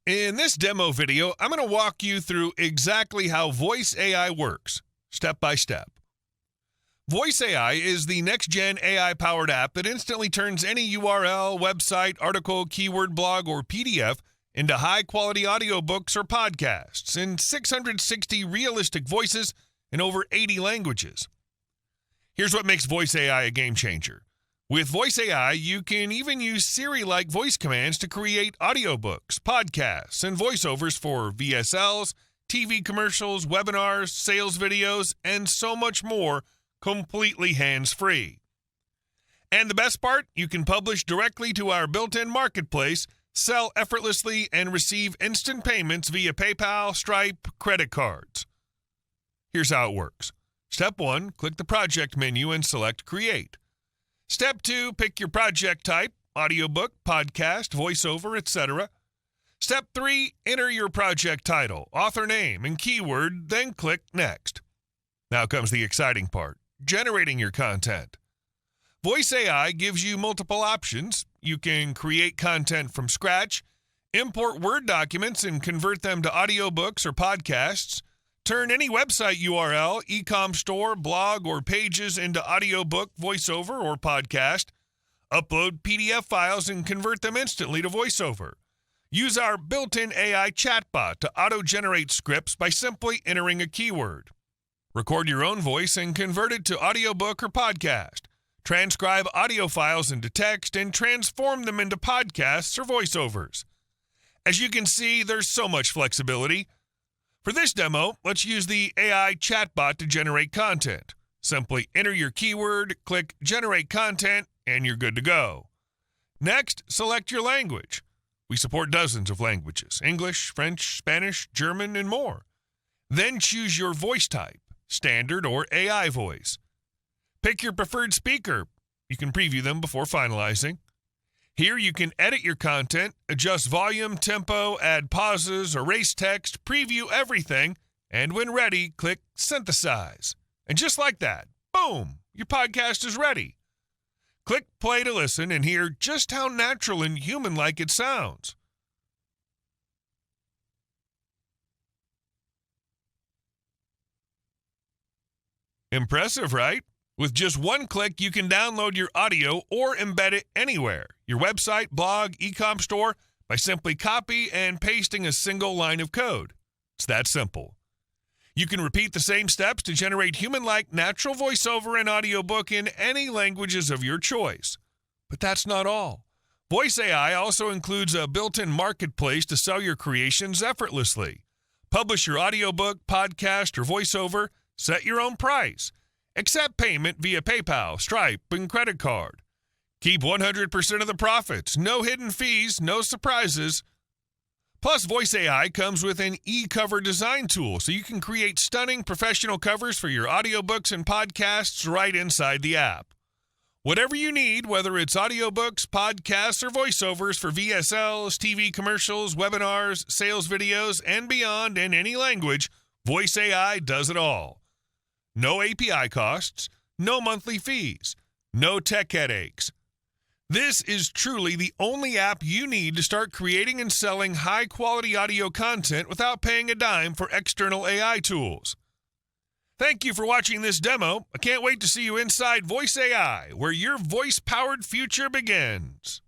In this demo video, I'm going to walk you through exactly how Voice AI works, step by step. Voice AI is the next-gen AI-powered app that instantly turns any URL, website, article, keyword, blog, or PDF into high-quality audiobooks or podcasts in 660 realistic voices in over 80 languages. Here's what makes Voice AI a game changer. With Voice AI, you can even use Siri-like voice commands to create audiobooks, podcasts, and voiceovers for VSLs, TV commercials, webinars, sales videos, and so much more, completely hands-free. And the best part, you can publish directly to our built-in marketplace, sell effortlessly, and receive instant payments via PayPal, Stripe, credit cards. Here's how it works. Step 1, click the project menu and select Create. Step 2, pick your project type, audiobook, podcast, voiceover, etc. Step 3, enter your project title, author name, and keyword, then click Next. Now comes the exciting part, generating your content. Voice AI gives you multiple options. You can create content from scratch, import Word documents and convert them to audiobooks or podcasts, turn any website URL, e-com store, blog, or pages into audiobook, voiceover, or podcast. Upload PDF files and convert them instantly to voiceover. Use our built-in AI chatbot to auto-generate scripts by simply entering a keyword. Record your own voice and convert it to audiobook or podcast. Transcribe audio files into text and transform them into podcasts or voiceovers. As you can see, there's so much flexibility. For this demo, let's use the AI chatbot to generate content. Simply enter your keyword, click Generate Content, and you're good to go. Next, select your language. We support dozens of languages: English, French, Spanish, German, and more. Then choose your voice type, standard or AI voice. Pick your preferred speaker. You can preview them before finalizing. Here you can edit your content, adjust volume, tempo, add pauses, erase text, preview everything, and when ready, click Synthesize. And just like that, boom, your podcast is ready. Click play to listen and hear just how natural and human-like it sounds. Impressive, right? With just one click, you can download your audio or embed it anywhere, your website, blog, e-com store, by simply copy and pasting a single line of code. It's that simple. You can repeat the same steps to generate human-like natural voiceover and audiobook in any languages of your choice. But that's not all. Voice AI also includes a built-in marketplace to sell your creations effortlessly. Publish your audiobook, podcast, or voiceover, set your own price. Accept payment via PayPal, Stripe, and credit card. Keep 100% of the profits, no hidden fees, no surprises. Plus, Voice AI comes with an e-cover design tool, so you can create stunning professional covers for your audiobooks and podcasts right inside the app. Whatever you need, whether it's audiobooks, podcasts, or voiceovers for VSLs, TV commercials, webinars, sales videos, and beyond in any language, Voice AI does it all. No API costs, no monthly fees, no tech headaches. This is truly the only app you need to start creating and selling high-quality audio content without paying a dime for external AI tools. Thank you for watching this demo. I can't wait to see you inside Voice AI, where your voice-powered future begins.